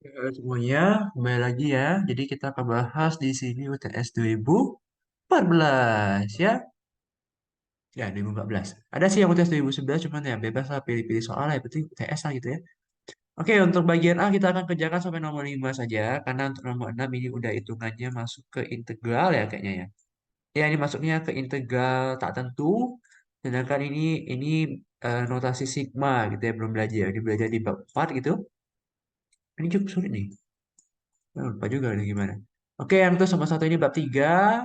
Semuanya, kembali lagi ya. Jadi kita akan bahas di sini UTS 2014 ya. Ya, 2014. Ada sih yang UTS 2011, cuman ya bebas lah pilih-pilih soal lah. Yang penting UTS lah gitu ya. Oke, untuk bagian A kita akan kerjakan sampai nomor 5 saja. Karena untuk nomor 6 ini udah hitungannya masuk ke integral ya kayaknya ya. Ya, ini masuknya ke integral tak tentu. Sedangkan ini notasi sigma gitu ya, belum belajar. Ini belajar di bab 4 gitu. Ini cukup sulit nih. Lupa juga nih gimana. Oke, yang itu sama satu ini bab 3.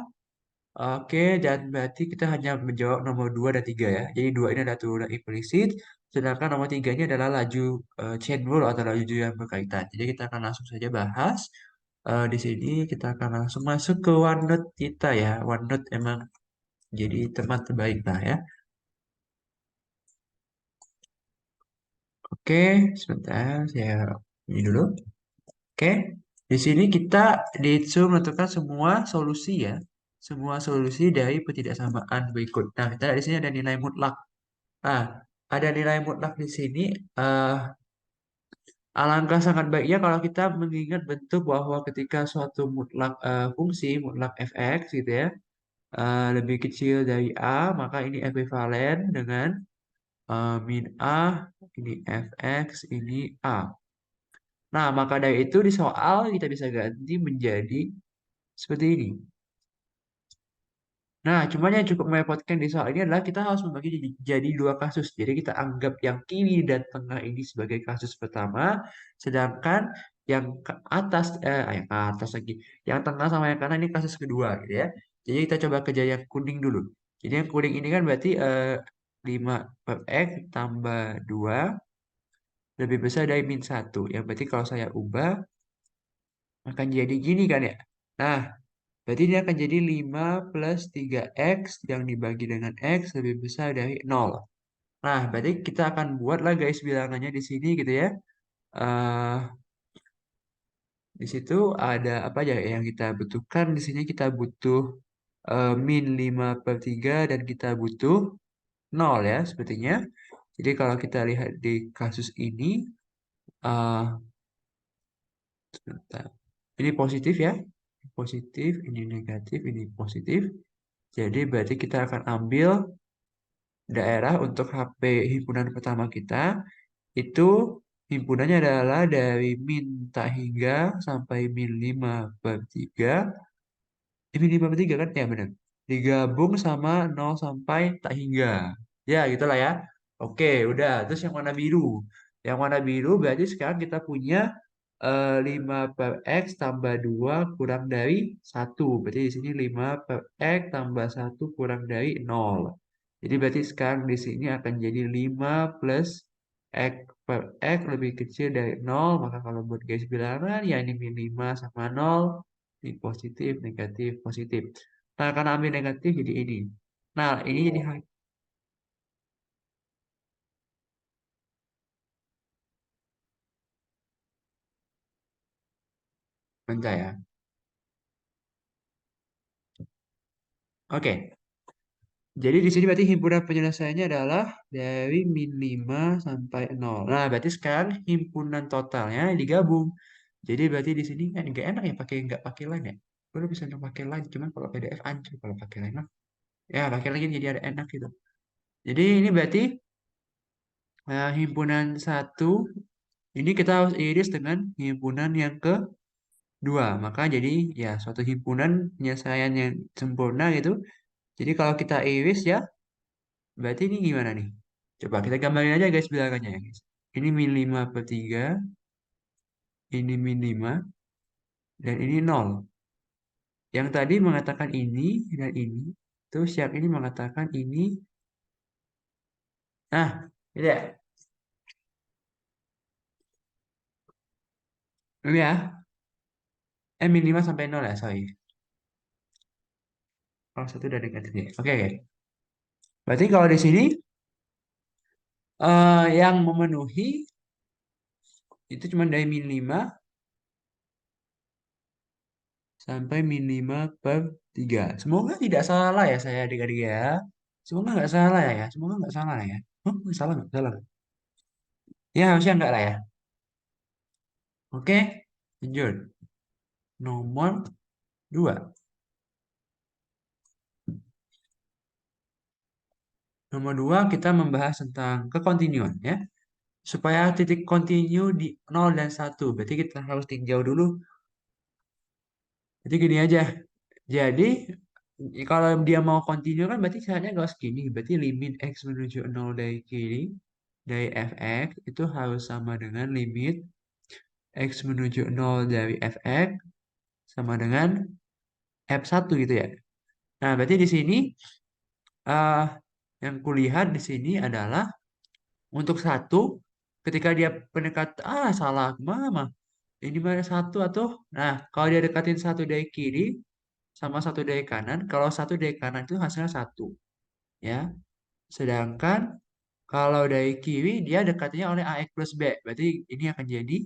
Oke, dan berarti kita hanya menjawab nomor 2 dan 3 ya. Jadi 2 ini adalah turunan implisit, sedangkan nomor 3 ini adalah laju chain rule atau laju yang berkaitan. Jadi kita akan langsung saja bahas. Di sini kita akan langsung masuk ke OneNote kita ya. OneNote emang jadi tempat terbaik lah ya. Oke, sebentar saya ini dulu. Oke, di sini kita disuruh menentukan semua solusi ya, semua solusi dari ketidaksamaan berikut. Nah, kita lihat di sini ada nilai mutlak. Nah, ada nilai mutlak di sini. eh Alangkah sangat baiknya kalau kita mengingat bentuk bahwa ketika suatu mutlak fungsi mutlak fx gitu ya lebih kecil dari a, maka ini ekuivalen dengan min a ini fx ini a. Nah, maka dari itu di soal kita bisa ganti menjadi seperti ini. Nah, cuman yang cukup merepotkan di soal ini adalah kita harus membagi jadi dua kasus. Jadi kita anggap yang kiri dan tengah ini sebagai kasus pertama, sedangkan yang ke atas, yang ke atas lagi, yang tengah sama yang kanan ini kasus kedua, gitu ya. Jadi kita coba kerja yang kuning dulu. Jadi yang kuning ini kan berarti 5 per X tambah 2 lebih besar dari min 1. Yang berarti kalau saya ubah akan jadi gini kan ya. Nah, berarti ini akan jadi 5 plus 3x yang dibagi dengan x lebih besar dari 0. Nah, berarti kita akan buatlah garis bilangannya di sini gitu ya. eh di situ ada apa aja yang kita butuhkan. Di sini kita butuh min 5 per 3 dan kita butuh 0 ya sepertinya. Jadi kalau kita lihat di kasus ini, eh sebentar. Ini positif ya. Positif, ini negatif, ini positif. Jadi berarti kita akan ambil daerah untuk HP himpunan pertama kita itu himpunannya adalah dari min tak hingga sampai min 5 per 3. Min 5 per 3 kan? Ya benar. Digabung sama 0 sampai tak hingga. Ya gitulah ya. Oke udah. Terus yang warna biru. Yang warna biru berarti sekarang kita punya 5 per X tambah 2 kurang dari 1. Berarti di sini 5 per X tambah 1 kurang dari 0. Jadi berarti sekarang di sini akan jadi 5 plus X per X lebih kecil dari 0. Maka kalau buat garis bilangan, ya ini min 5 sama 0. Ini positif, negatif, positif. Nah, karena ambil negatif jadi ini. Nah, ini jadi bentar ya. Oke. Jadi di sini berarti himpunan penyelesaiannya adalah dari min 5 sampai 0. Nah, berarti sekarang himpunan totalnya digabung. Jadi berarti di sini kan nggak enak ya pakai nggak pakai line ya. Gue bisa nggak pakai line, cuman kalau PDF ancur kalau pakai line mah. Ya pakai line jadi ada enak gitu. Jadi ini berarti himpunan satu ini kita harus iris dengan himpunan yang kedua. Maka jadi ya suatu himpunan penyelesaian yang sempurna gitu. Jadi kalau kita iris ya berarti ini gimana nih? Coba kita gambarin aja guys bilangannya ya guys. Ini min 5 per 3, ini min 5, dan ini 0. Yang tadi mengatakan ini dan ini. Terus yang ini mengatakan ini. Nah, ini ya. Ini ya. Min 5 sampai 0 ya, sorry. Kalau satu udah negatif ya. Oke, oke. Berarti kalau di sini yang memenuhi itu cuma dari min 5 sampai min 5 per 3. Semoga tidak salah ya saya adik-adik ya. Semoga nggak salah ya. Semoga nggak salah ya. Oh, nggak salah nggak salah. Ya harusnya enggak lah ya. Oke. Lanjut. Nomor 2. Nomor 2 kita membahas tentang kekontinuan ya. Supaya titik kontinu di 0 dan 1. Berarti kita harus tinjau dulu. Jadi gini aja. Jadi kalau dia mau kontinu kan berarti caranya harus gini. Berarti limit x menuju 0 dari kiri dari fx itu harus sama dengan limit x menuju 0 dari fx sama dengan f1 gitu ya. Nah, berarti di sini eh yang kulihat di sini adalah untuk satu ketika dia pendekat salah mama ini mana satu atau nah kalau dia dekatin satu dari kiri sama satu dari kanan kalau satu dari kanan itu hasilnya satu ya sedangkan kalau dari kiri dia dekatnya oleh ax plus b berarti ini akan jadi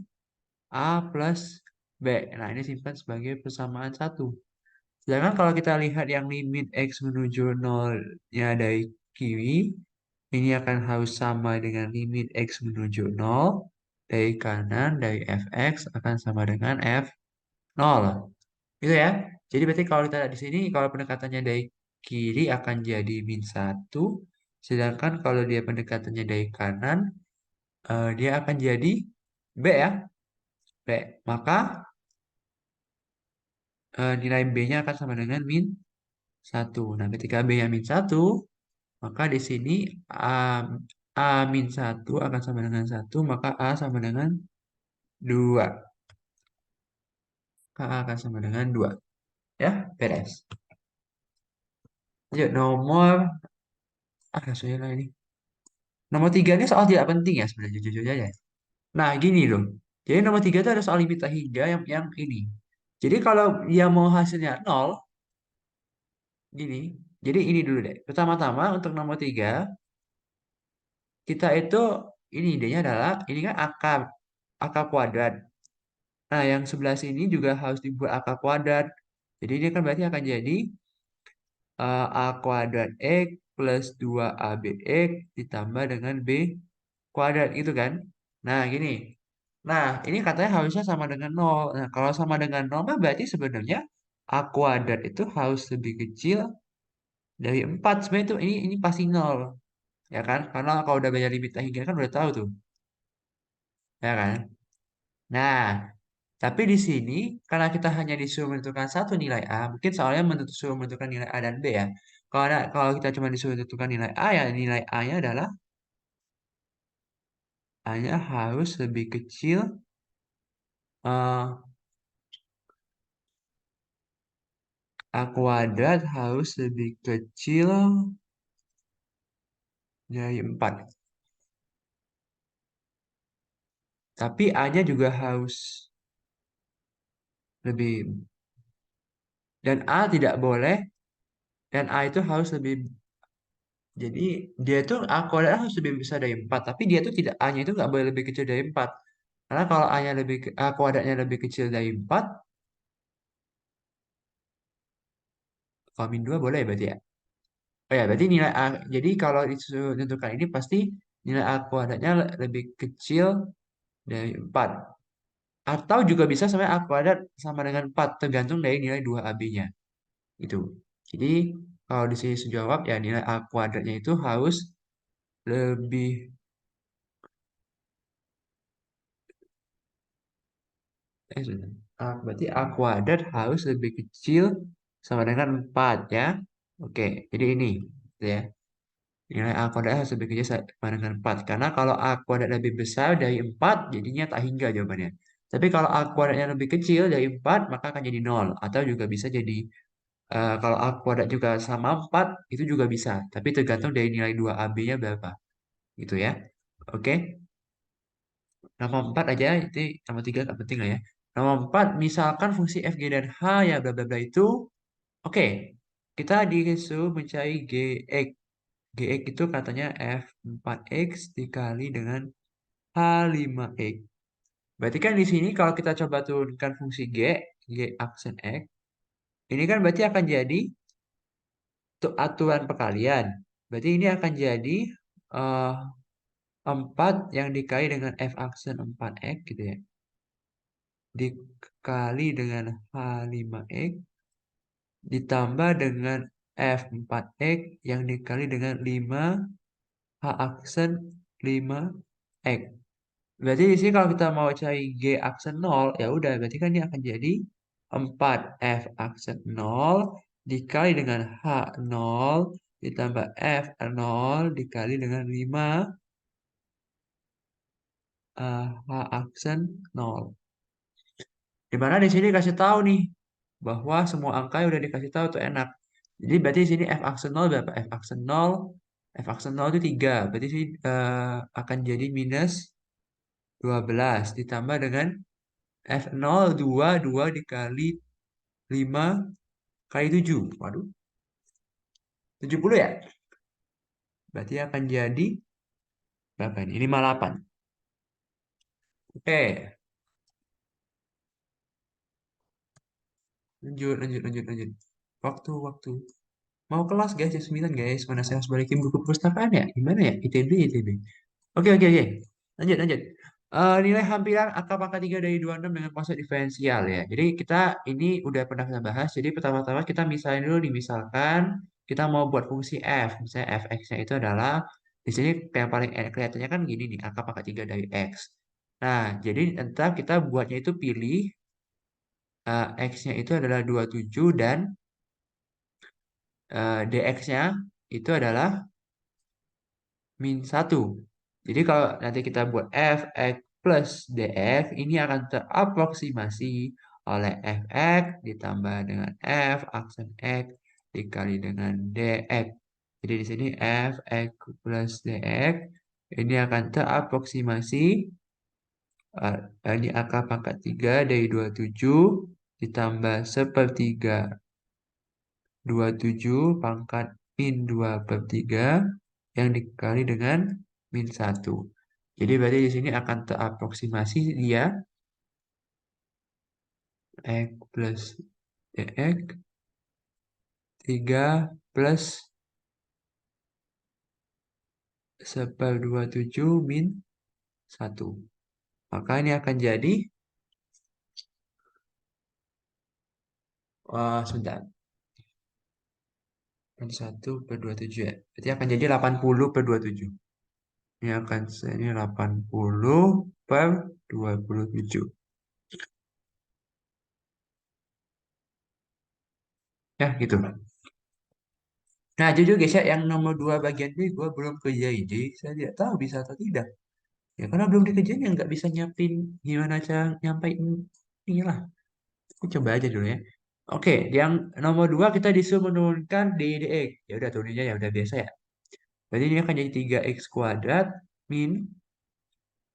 a plus b. Nah ini simpan sebagai persamaan satu. Sedangkan kalau kita lihat yang limit x menuju 0-nya dari kiri, ini akan harus sama dengan limit x menuju 0 dari kanan, dari fx akan sama dengan f0. Gitu ya. Jadi berarti kalau kita lihat di sini, kalau pendekatannya dari kiri akan jadi min satu, sedangkan kalau dia pendekatannya dari kanan, dia akan jadi b ya, b. Maka nilai b-nya akan sama dengan min satu. Nah, ketika b-nya min satu, maka di sini A, A min 1 akan sama dengan satu maka A sama dengan 2. Maka A akan sama dengan 2. Ya, beres. Lanjut, sudah lah ini. Nomor 3 ini soal tidak penting ya sebenarnya, jujur aja. Nah, gini loh. Jadi nomor 3 itu ada soal limit hingga yang ini. Jadi kalau dia mau hasilnya 0, gini. Jadi ini dulu deh. Pertama-tama untuk nomor 3, kita itu, ini idenya adalah, ini kan akar kuadrat. Nah, yang sebelah sini juga harus dibuat akar kuadrat. Jadi ini kan berarti akan jadi A kuadrat X plus 2ABX ditambah dengan B kuadrat gitu kan. Nah, gini. Nah, ini katanya harusnya sama dengan nol. Nah, kalau sama dengan nol mah berarti sebenarnya A kuadrat itu harus lebih kecil dari 4. Sebenarnya itu ini pasti nol. Ya kan? Karena kalau udah belajar limit hingga kan udah tahu tuh. Ya kan? Nah, tapi di sini, karena kita hanya disuruh menentukan satu nilai A, mungkin soalnya disuruh menentukan nilai A dan B ya. Kalau kita cuma disuruh menentukan nilai A, ya nilai A-nya adalah A-nya harus lebih kecil, eh, A kuadrat harus lebih kecil dari 4. Tapi A-nya juga harus lebih, dan A tidak boleh, dan A itu harus lebih, jadi dia tuh A kuadrat harus lebih besar dari 4, tapi dia tuh tidak, A-nya itu nggak boleh lebih kecil dari 4. Karena kalau A-nya A kuadratnya lebih kecil dari 4, kalau min 2 boleh berarti ya. Oh ya, berarti nilai A. Jadi kalau disuruh tentukan ini pasti nilai A kuadratnya lebih kecil dari 4. Atau juga bisa sampai A kuadrat sama dengan 4, tergantung dari nilai 2AB-nya. Itu. Jadi kalau di sini jawab ya nilai A kuadratnya itu harus lebih, sebentar. Berarti A kuadrat harus lebih kecil sama dengan 4 ya. Oke, jadi ini gitu ya. Nilai A kuadrat harus lebih kecil sama dengan 4. Karena kalau A kuadrat lebih besar dari 4, jadinya tak hingga jawabannya. Tapi kalau A kuadratnya lebih kecil dari 4, maka akan jadi nol. Atau juga bisa jadi, kalau A kuadrat juga sama 4, itu juga bisa. Tapi tergantung dari nilai 2AB-nya berapa. Gitu ya. Oke. Nomor 4 aja, itu nomor 3 nggak penting lah ya. Nomor 4, misalkan fungsi f, g, dan h ya bla bla bla itu. Oke. Kita disuruh mencari gx. Gx itu katanya F4X dikali dengan H5X. Berarti kan di sini kalau kita coba turunkan fungsi G aksen X, ini kan berarti akan jadi aturan perkalian. Berarti ini akan jadi eh, 4 yang dikali dengan F aksen 4X gitu ya. dikali dengan H5X ditambah dengan F4X yang dikali dengan 5 H aksen 5X. Berarti di sini kalau kita mau cari G aksen 0, ya udah berarti kan ini akan jadi 4 F aksen 0 dikali dengan H0 ditambah F0 dikali dengan 5 H aksen 0. Dimana di sini kasih tahu nih bahwa semua angka yang udah dikasih tahu tuh enak. Jadi berarti di sini F aksen 0 berapa? F aksen 0 itu 3. Berarti sini akan jadi minus 12 ditambah dengan F0 2 dikali 5 kali 7. Waduh, 70 ya? Berarti akan jadi berapa ini? 58. Oke, lanjut. Waktu. Mau kelas guys, jam 9 guys. Mana saya harus balikin buku perpustakaan ya? Gimana ya? ITB. Oke. Lanjut. Nilai hampiran angka pangkat 3 dari 26 dengan konsep diferensial ya. Jadi kita ini udah pernah kita bahas. Jadi pertama-tama kita misalin dulu nih. Misalkan kita mau buat fungsi f. Misalnya fx-nya itu adalah di sini yang paling kelihatannya kan gini nih. Angka pangkat 3 dari x. Nah, jadi entar kita buatnya itu pilih x-nya itu adalah 27 dan dx-nya itu adalah min satu. Jadi kalau nanti kita buat f(x) plus dx, ini akan teraproksimasi oleh f(x) ditambah dengan f aksen x dikali dengan dx. Jadi di sini f(x) plus dx, ini akan teraproksimasi, ini angka pangkat 3 dari 27 ditambah sepertiga 27 pangkat min 2 per 3 yang dikali dengan min satu. Jadi berarti di sini akan teraproksimasi dia X plus DX 3 plus 1/27 min satu. Maka ini akan jadi, sebentar, min 1/27 ya. Berarti akan jadi 80/27. Ini 80/27. Ya, gitu. Nah, jujur guys ya, yang nomor 2 bagian B gue belum kerjain. Jadi saya tidak tahu bisa atau tidak. Ya karena belum dikerjain ya nggak bisa nyiapin gimana cara nyampein inilah. Aku coba aja dulu ya. Oke, yang nomor 2 kita disuruh menurunkan DX. Ya udah turunnya ya udah biasa ya. Berarti ini akan jadi 3x kuadrat min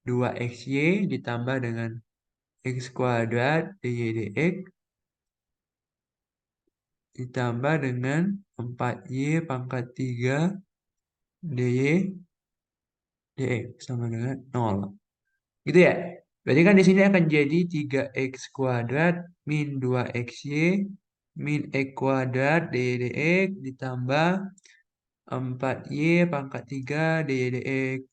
2xy ditambah dengan x kuadrat dy dx ditambah dengan 4y pangkat 3 dy dx sama dengan 0. Gitu ya. Berarti kan di sini akan jadi 3x kuadrat min 2xy min x kuadrat dx ditambah 4y pangkat 3 dx.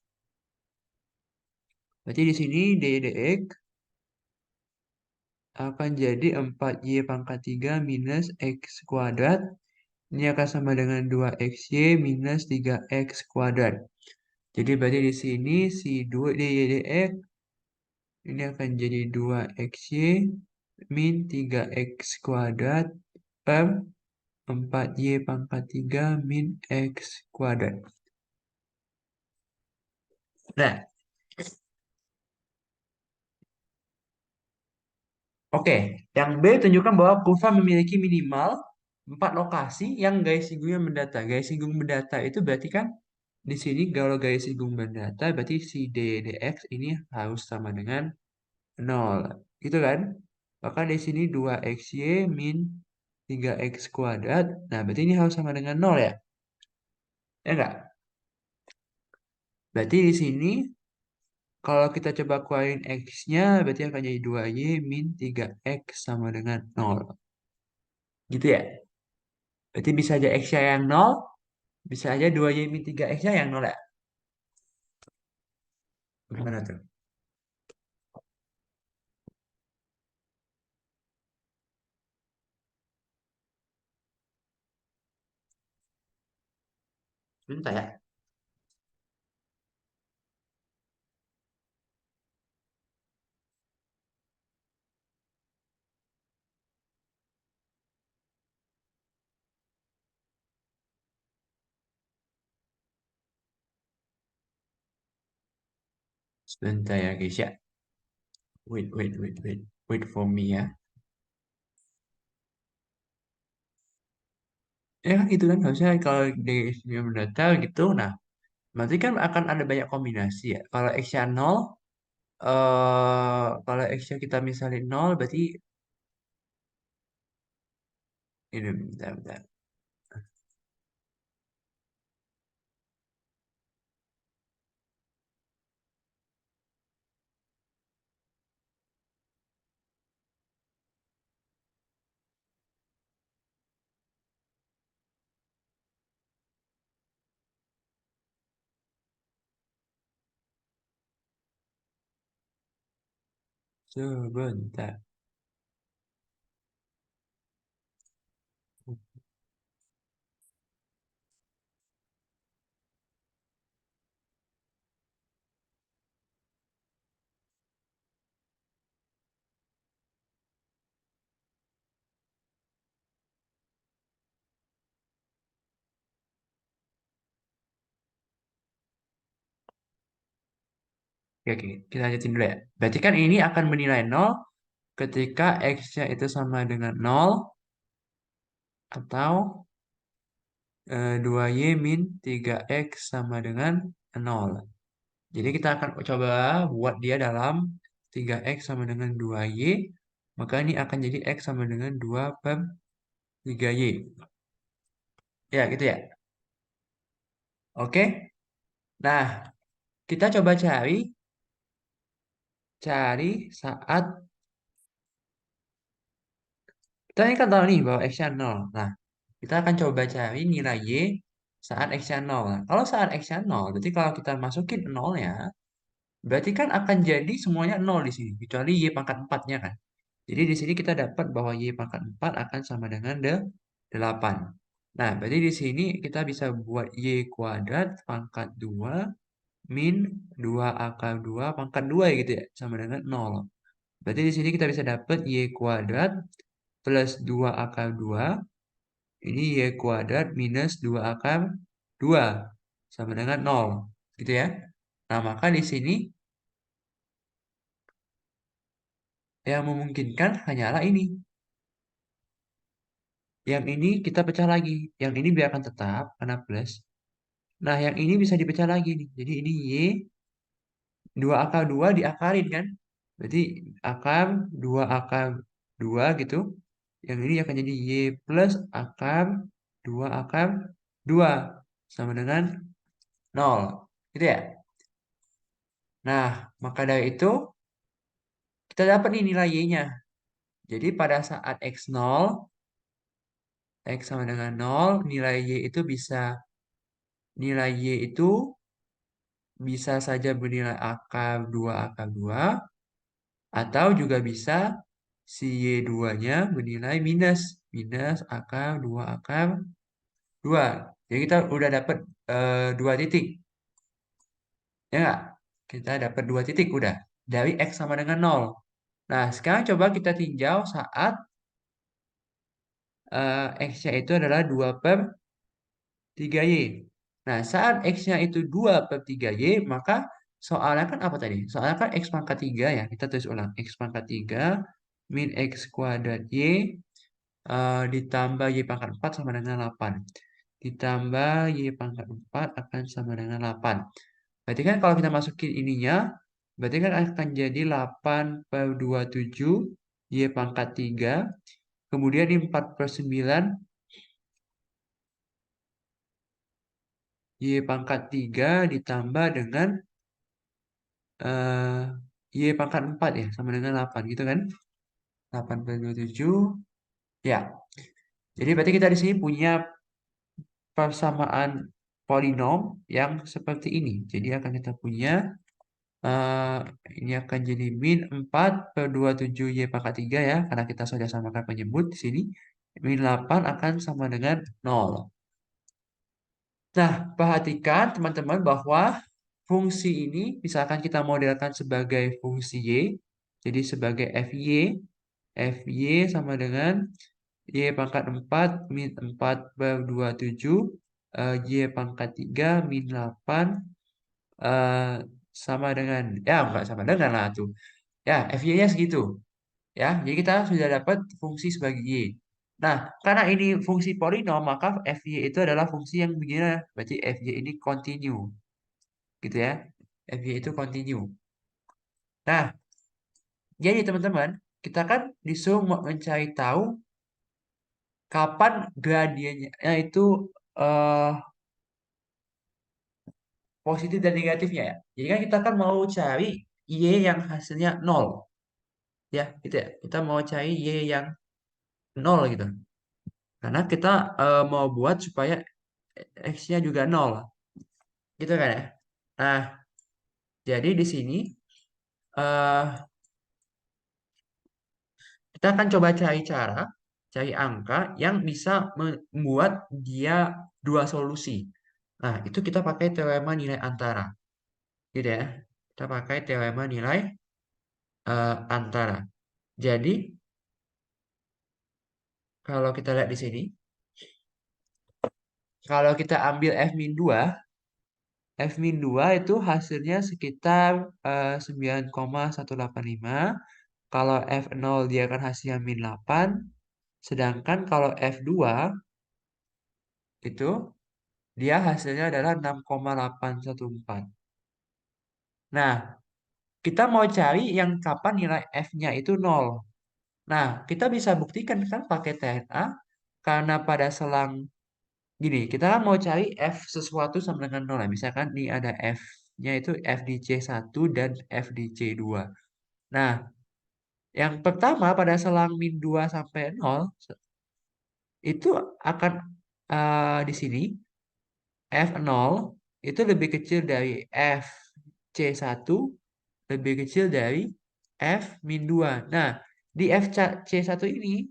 Berarti di sini dx akan jadi 4y pangkat 3 minus x kuadrat. Ini akan sama dengan 2xy minus 3x kuadrat. Jadi berarti di sini si 2 dx ini akan jadi 2xy min 3x kuadrat per 4y pangkat 3 min x kuadrat. Nah, oke. Yang B tunjukkan bahwa kurva memiliki minimal 4 lokasi yang gaya singgungnya mendata. Gaya singgung mendata itu berarti kan di sini kalau gaya singgung mendata berarti si dx ini harus sama dengan 0. Gitu kan? Maka di sini 2xy min 3x kuadrat. Nah, berarti ini harus sama dengan 0 ya? Ya enggak? Berarti di sini kalau kita coba keluarin x-nya berarti akan jadi 2y min 3x sama dengan 0. Gitu ya? Berarti bisa aja x-nya yang 0, bisa aja 2y min 3x-nya yang 0 ya? Gimana tuh? Bentar ya. Sebentar ya guys ya. Wait, wait, wait, wait. Wait for me ya. Ya kan gitu kan harusnya kalau di yang data gitu. Nah, berarti kan akan ada banyak kombinasi ya. Kalau X-nya 0, kalau X-nya kita misalin 0, berarti ini bentar, bentar. Sebentar. Oke, oke. Kita lanjutin dulu ya. Berarti kan ini akan bernilai 0 ketika X-nya itu sama dengan 0 atau 2Y min 3X sama dengan 0. Jadi kita akan coba buat dia dalam 3X sama dengan 2Y. Maka ini akan jadi X sama dengan 2 per 3Y. Ya, gitu ya. Oke. Nah, kita coba cari saat kita ini kan tahu nih bahwa X-nya 0. Nah, kita akan coba cari nilai Y saat X-nya 0. Nah, kalau saat X-nya 0, berarti kalau kita masukin 0 ya, berarti kan akan jadi semuanya 0 di sini, kecuali Y pangkat 4-nya kan. Jadi di sini kita dapat bahwa Y pangkat 4 akan sama dengan 8. Nah, berarti di sini kita bisa buat Y kuadrat pangkat 2 min 2 akar 2 pangkat 2 ya gitu ya, sama dengan 0. Berarti di sini kita bisa dapat Y kuadrat plus 2 akar 2. Ini Y kuadrat minus 2 akar 2 sama dengan 0. Gitu ya. Nah, maka di sini yang memungkinkan hanyalah ini. Yang ini kita pecah lagi. Yang ini biarkan tetap karena plus. Nah, yang ini bisa dipecah lagi nih. Jadi ini Y 2 akar 2 diakarin kan. Berarti akar 2 akar 2 gitu. Yang ini akan jadi Y plus akar 2 akar 2 sama dengan 0. Gitu ya. Nah, maka dari itu kita dapat nih nilai Y-nya. Jadi pada saat X0, X sama dengan 0, nilai Y itu bisa saja bernilai akar 2 akar 2, atau juga bisa si Y2-nya bernilai minus. Minus akar 2 akar 2. Jadi kita udah dapat 2 titik. Ya nggak? Kita dapat 2 titik udah. Dari X sama dengan 0. Nah, sekarang coba kita tinjau saat X-nya itu adalah 2 per 3Y. Nah, saat X-nya itu 2 per 3Y, maka soalnya kan apa tadi? Soalnya kan X pangkat 3 ya. Kita tulis ulang. X pangkat 3 min X kuadrat Y ditambah Y pangkat 4 sama dengan 8. Ditambah Y pangkat 4 akan sama dengan 8. Berarti kan kalau kita masukin ininya, berarti kan akan jadi 8 per 27 Y pangkat 3. Kemudian ini 4 per 9 Y pangkat 3 ditambah dengan eh, Y pangkat 4 ya, sama dengan 8 gitu kan. 8 per 27, ya. Jadi berarti kita di sini punya persamaan polinom yang seperti ini. Jadi akan kita punya, eh, ini akan jadi min 4 per 27 Y pangkat 3 ya, karena kita sudah samakan penyebut di sini. Min 8 akan sama dengan 0. Nah, perhatikan teman-teman bahwa fungsi ini misalkan kita modelkan sebagai fungsi Y, jadi sebagai FY sama dengan Y pangkat 4 min 4 per 27, Y pangkat 3 min 8, eh, sama dengan, ya enggak sama dengan lah tuh. Ya, FY-nya segitu. Ya, jadi kita sudah dapat fungsi sebagai Y. Nah, karena ini fungsi polinom, maka FY itu adalah fungsi yang begini. Berarti FY ini continue. Gitu ya. FY itu continue. Nah, jadi teman-teman, kita kan disuruh mencari tahu kapan gradiennya itu eh, positif dan negatifnya ya. Jadi kan kita kan mau cari Y yang hasilnya nol. Ya, gitu ya. Kita mau cari Y yang nol gitu. Karena kita mau buat supaya X-nya juga nol. Gitu kan ya. Nah, jadi di sini eh kita akan coba cari cara, cari angka yang bisa membuat dia dua solusi. Nah, itu kita pakai teorema nilai antara. Gitu ya. Kita pakai teorema nilai antara. Jadi, kalau kita lihat di sini, kalau kita ambil F-2 itu hasilnya sekitar 9,185. Kalau F0 dia akan hasilnya min 8. Sedangkan kalau F2 itu dia hasilnya adalah 6,814. Nah, kita mau cari yang kapan nilai F-nya itu nol. Nah, kita bisa buktikan kan pakai TNA karena pada selang gini, kita kan mau cari F sesuatu sama dengan nol. Nah, misalkan nih ada F-nya itu F di C1 dan F di C2. Nah, yang pertama pada selang min 2 sampai nol itu akan di sini F0 itu lebih kecil dari F C1 lebih kecil dari F min 2. Nah, di F C1 ini,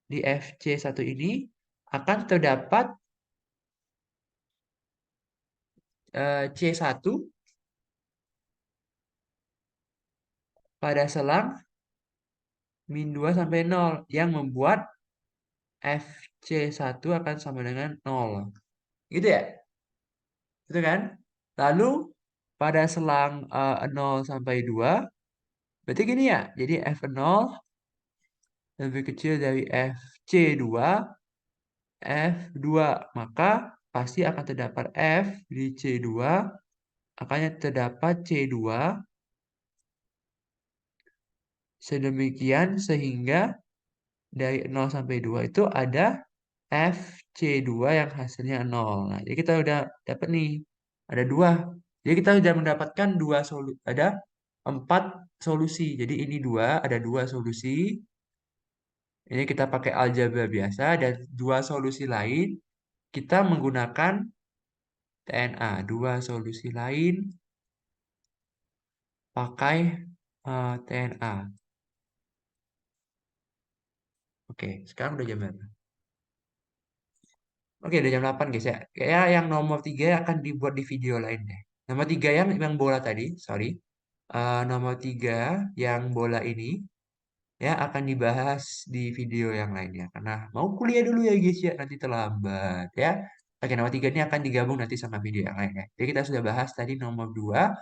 di F C1 ini akan terdapat C1 pada selang min 2 sampai nol yang membuat F C1 akan sama dengan nol. Gitu ya? Gitu kan? Lalu pada selang 0 sampai 2 berarti gini ya. Jadi F0 lebih kecil dari FC2, F2. Maka pasti akan terdapat F di C2, akannya terdapat C2, sedemikian sehingga dari 0 sampai 2 itu ada FC2 yang hasilnya 0. Nah, jadi kita udah dapat nih, ada dua. Jadi kita sudah mendapatkan dua solusi, ada 4 solusi. Jadi ini dua, ada dua solusi. Ini kita pakai aljabar biasa dan dua solusi lain kita menggunakan TNA. Dua solusi lain pakai TNA. Oke, sekarang udah jam berapa? Oke, udah jam 8 guys ya. Kayak yang nomor 3 akan dibuat di video lain deh. Nomor 3 yang bola tadi, sorry. Nomor 3 yang bola ini ya akan dibahas di video yang lainnya. Karena mau kuliah dulu ya guys ya, nanti terlambat ya. Oke, nomor 3 ini akan digabung nanti sama video yang lainnya. Jadi kita sudah bahas tadi nomor 2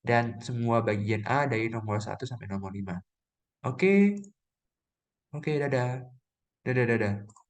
dan semua bagian A dari nomor 1 sampai nomor 5. Oke, oke, dadah. Dadah, dadah.